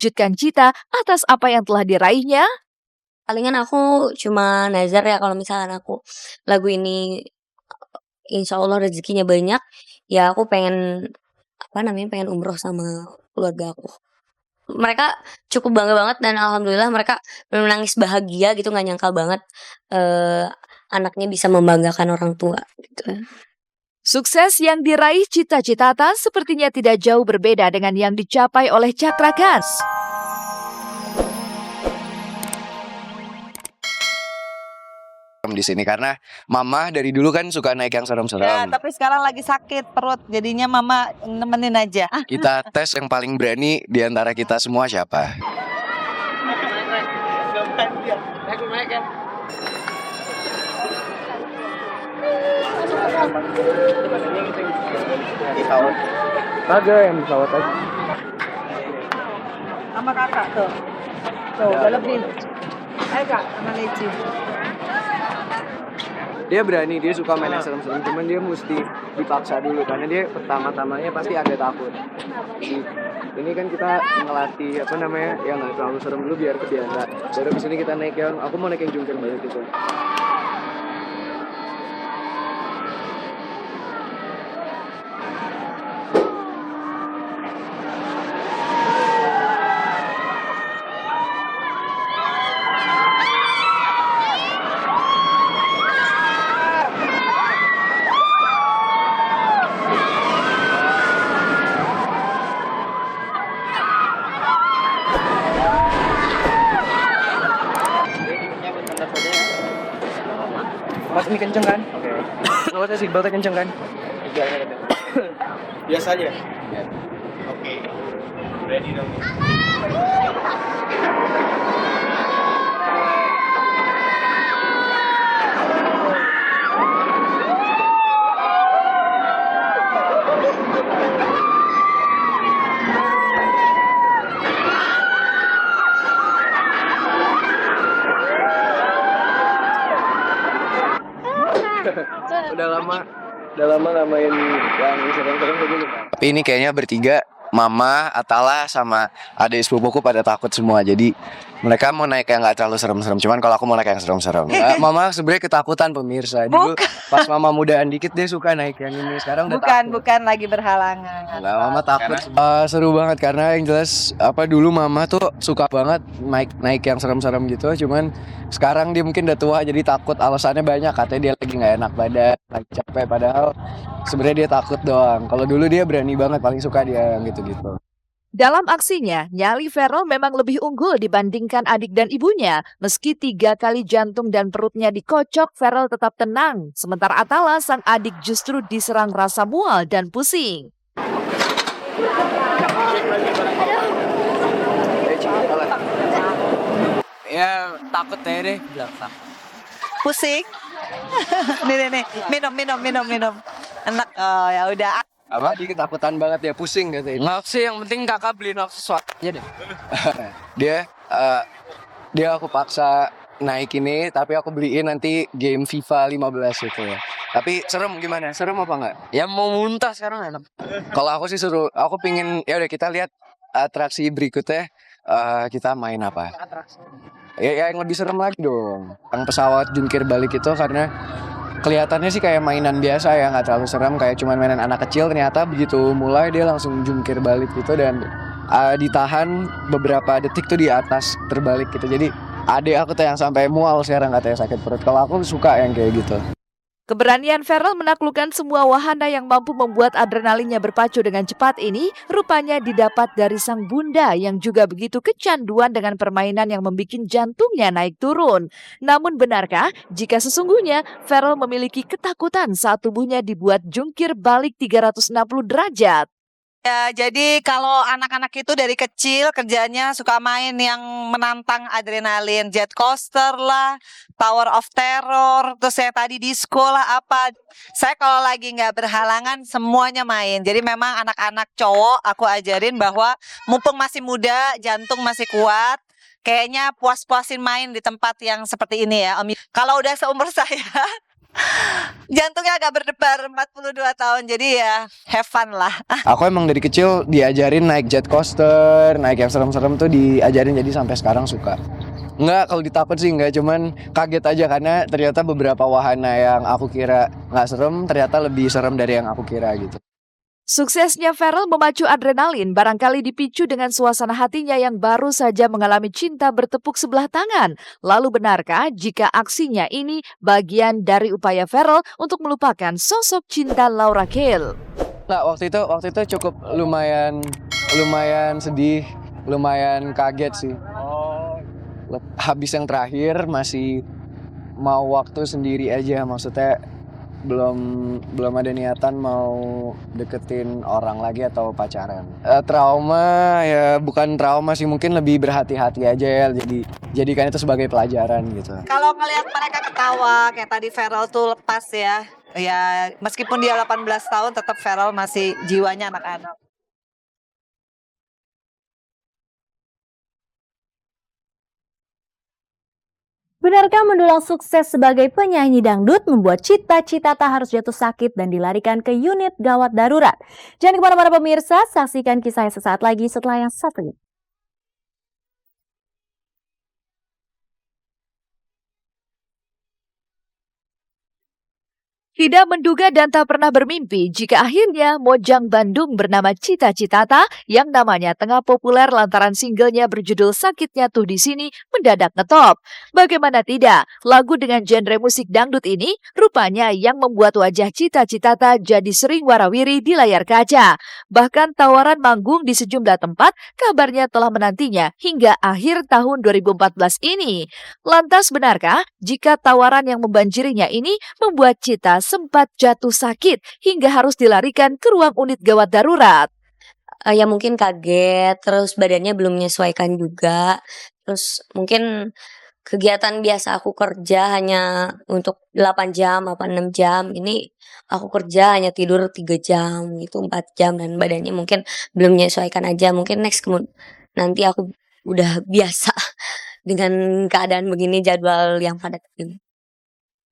mewujudkan cita atas apa yang telah diraihnya? Palingan aku cuma nazar ya kalau misalkan aku lagu ini insya Allah rezekinya banyak, ya aku pengen pengen umroh sama keluarga aku. Mereka cukup bangga banget dan alhamdulillah mereka bener nangis bahagia gitu, nggak nyangka banget anaknya bisa membanggakan orang tua gitu. Sukses yang diraih Cita Citata sepertinya tidak jauh berbeda dengan yang dicapai oleh Cakra Khan. Di sini karena mama dari dulu kan suka naik yang Ya, serem-serem. tapi sekarang lagi sakit perut, jadinya mama nemenin aja. Kita tes yang paling berani di antara kita semua siapa? Kagak yang pesawat aja. Sama kakak tuh. Tuh, udah lebih. Ayo kak, sama Leci. Dia berani, dia suka main yang serem-serem, cuman dia mesti dipaksa dulu karena dia pertama-tamanya pasti agak takut. Jadi, ini kan kita ngelatih yang nggak terlalu serem dulu biar kebiasa. Baru abis ini kita naik yang, aku mau naik yang jungkir balik gitu. Mas ini kenceng kan? Oke. Kalau saya seatbeltnya kenceng kan? Biasa aja. Oke. Ready dong. Udah lama namain yang serem-serem kayak gini. Tapi ini kayaknya bertiga, mama, Atala, sama adik sepupuku pada takut semua. Jadi mereka mau naik yang nggak terlalu serem-serem. Cuman kalau aku mau naik yang serem-serem. Mama sebenarnya ketakutan pemirsa. Dulu pas mama mudaan dikit dia suka naik yang ini. Sekarang udah takut. Bukan lagi berhalangan. Enggak, mama takut. Seru banget karena yang jelas dulu mama tuh suka banget naik yang serem-serem gitu. Cuman sekarang dia mungkin udah tua jadi takut. Alasannya banyak, katanya dia lagi nggak enak badan, lagi capek. Padahal sebenarnya dia takut doang. Kalau dulu dia berani banget, paling suka dia yang gitu-gitu. Dalam aksinya, nyali Ferrell memang lebih unggul dibandingkan adik dan ibunya. Meski 3 kali jantung dan perutnya dikocok, Ferrell tetap tenang. Sementara Atala, sang adik justru diserang rasa mual dan pusing. Ya takut deh belakang. Pusing. nih. Minum. Enak. Oh ya udah. Apa? Dia ketakutan banget ya, pusing gitu. Nggak sih, yang penting kakak beliin aku sesuatu aja deh. Dia aku paksa naik ini, tapi aku beliin nanti game FIFA 15 itu ya. Tapi serem gimana? Serem apa enggak? Ya mau muntah sekarang enak. Kalau aku sih seru. Aku pingin, ya udah kita lihat atraksi berikutnya. Kita main apa? Ya yang lebih serem lagi dong. Yang pesawat jungkir balik itu karena kelihatannya sih kayak mainan biasa ya, nggak terlalu serem, kayak cuman mainan anak kecil. Ternyata begitu mulai dia langsung jungkir balik gitu dan ditahan beberapa detik tuh di atas terbalik gitu. Jadi adik aku tuh yang sampai mual sekarang katanya sakit perut. Kalau aku suka yang kayak gitu. Keberanian Ferrell menaklukkan semua wahana yang mampu membuat adrenalinnya berpacu dengan cepat ini rupanya didapat dari sang bunda yang juga begitu kecanduan dengan permainan yang membuat jantungnya naik turun. Namun benarkah jika sesungguhnya Ferrell memiliki ketakutan saat tubuhnya dibuat jungkir balik 360 derajat? Ya, jadi kalau anak-anak itu dari kecil kerjanya suka main yang menantang adrenalin, jet coaster lah, Tower of Terror, terus yang tadi disco lah apa. Saya kalau lagi nggak berhalangan semuanya main. Jadi memang anak-anak cowok aku ajarin bahwa mumpung masih muda, jantung masih kuat, kayaknya puas-puasin main di tempat yang seperti ini ya, Om. Kalau udah seumur saya, Jantungnya agak berdebar 42 tahun. Jadi ya have fun lah. Aku emang dari kecil diajarin naik jet coaster, naik yang serem-serem tuh diajarin, jadi sampai sekarang suka. Enggak, kalau ditakut sih enggak, cuman kaget aja karena ternyata beberapa wahana yang aku kira nggak serem ternyata lebih serem dari yang aku kira gitu. Suksesnya Farel memacu adrenalin barangkali dipicu dengan suasana hatinya yang baru saja mengalami cinta bertepuk sebelah tangan. Lalu benarkah jika aksinya ini bagian dari upaya Farel untuk melupakan sosok cinta Laura Kael? Nah, waktu itu cukup lumayan sedih, lumayan kaget sih. Habis yang terakhir masih mau waktu sendiri aja, maksudnya belum ada niatan mau deketin orang lagi atau pacaran. Trauma ya bukan trauma sih, mungkin lebih berhati-hati aja ya, jadikan itu sebagai pelajaran gitu. Kalau ngelihat mereka ketawa kayak tadi Farel tuh lepas ya. Ya meskipun dia 18 tahun tetap Farel masih jiwanya anak-anak. Benarkah mendulang sukses sebagai penyanyi dangdut membuat cita-cita tak harus jatuh sakit dan dilarikan ke unit gawat darurat? Jangan kemana-mana pemirsa, saksikan kisahnya sesaat lagi setelah yang satu ini. Tidak menduga dan tak pernah bermimpi jika akhirnya Mojang Bandung bernama Cita Citata yang namanya tengah populer lantaran singlenya berjudul Sakitnya Tuh di Sini mendadak ngetop. Bagaimana tidak, lagu dengan genre musik dangdut ini rupanya yang membuat wajah Cita Citata jadi sering warawiri di layar kaca. Bahkan tawaran manggung di sejumlah tempat kabarnya telah menantinya hingga akhir tahun 2014 ini. Lantas benarkah jika tawaran yang membanjirinya ini membuat Cita sempat jatuh sakit hingga harus dilarikan ke ruang unit gawat darurat? Ya mungkin kaget, terus badannya belum menyesuaikan juga. Terus mungkin kegiatan biasa aku kerja hanya untuk 8 jam apa 6 jam. Ini aku kerja hanya tidur 3 jam gitu, 4 jam, dan badannya mungkin belum menyesuaikan aja. Mungkin nanti aku udah biasa dengan keadaan begini, jadwal yang padat ini.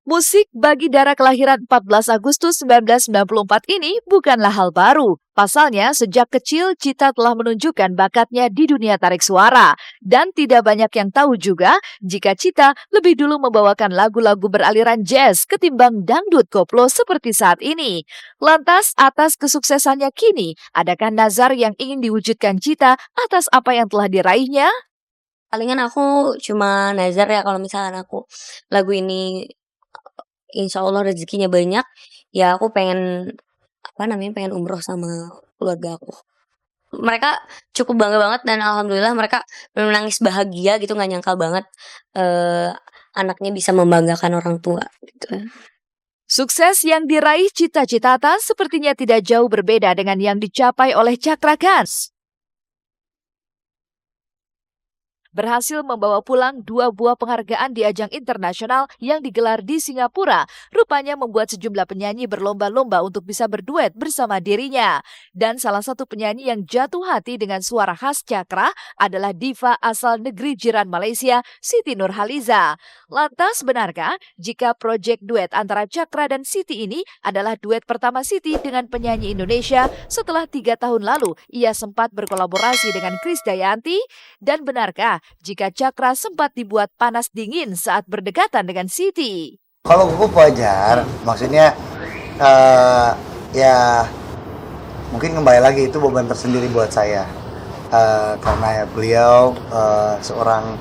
Musik bagi Dara kelahiran 14 Agustus 1994 ini bukanlah hal baru. Pasalnya, sejak kecil Cita telah menunjukkan bakatnya di dunia tarik suara. Dan tidak banyak yang tahu juga jika Cita lebih dulu membawakan lagu-lagu beraliran jazz ketimbang dangdut koplo seperti saat ini. Lantas, atas kesuksesannya kini, adakah nazar yang ingin diwujudkan Cita atas apa yang telah diraihnya? Palingan aku cuma nazar ya kalau misalkan aku lagu ini insya Allah rezekinya banyak, ya aku pengen pengen umroh sama keluarga aku. Mereka cukup bangga banget dan alhamdulillah mereka menangis bahagia gitu, nggak nyangka banget anaknya bisa membanggakan orang tua gitu. Sukses yang diraih Cita Citata sepertinya tidak jauh berbeda dengan yang dicapai oleh Cakra Khan. Berhasil membawa pulang 2 buah penghargaan di ajang internasional yang digelar di Singapura, rupanya membuat sejumlah penyanyi berlomba-lomba untuk bisa berduet bersama dirinya. Dan salah satu penyanyi yang jatuh hati dengan suara khas Cakra adalah diva asal negeri jiran Malaysia, Siti Nurhaliza. Lantas benarkah jika proyek duet antara Cakra dan Siti ini adalah duet pertama Siti dengan penyanyi Indonesia setelah 3 tahun lalu ia sempat berkolaborasi dengan Krisdayanti? Dan benarkah jika Cakra sempat dibuat panas dingin saat berdekatan dengan Siti? Kalau gugup wajar, maksudnya ya mungkin kembali lagi itu beban tersendiri buat saya, karena ya beliau seorang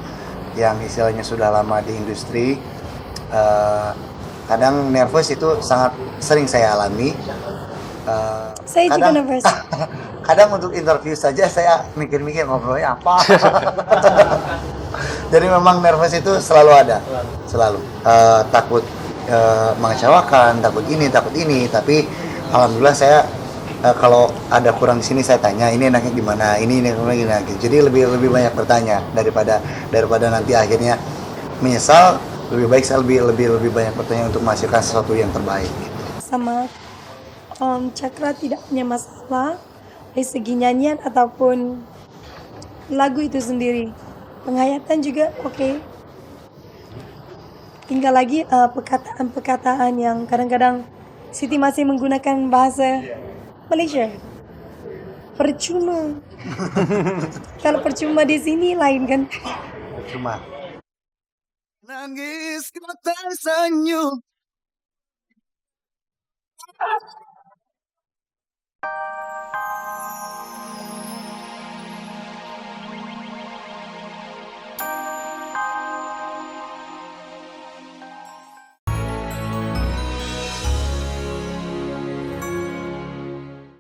yang istilahnya sudah lama di industri. Kadang nervous itu sangat sering saya alami. Saya juga nervous. Kadang untuk interview saja saya mikir-mikir ngobrolnya apa. Jadi memang nervous itu selalu ada, selalu takut mengecewakan, takut ini, tapi alhamdulillah saya kalau ada kurang di sini saya tanya ini enaknya gimana, ini gimana gitu. Jadi lebih banyak bertanya daripada nanti akhirnya menyesal. Lebih baik saya lebih banyak bertanya untuk menghasilkan sesuatu yang terbaik. Sama Cakra tidak punya masalah dari segi nyanyian ataupun lagu itu sendiri. Penghayatan juga oke. tinggal lagi perkataan-perkataan yang kadang-kadang Siti masih menggunakan bahasa Malaysia. Percuma. Kalau percuma di sini lain kan. Cuma Nangis kau tersenyum.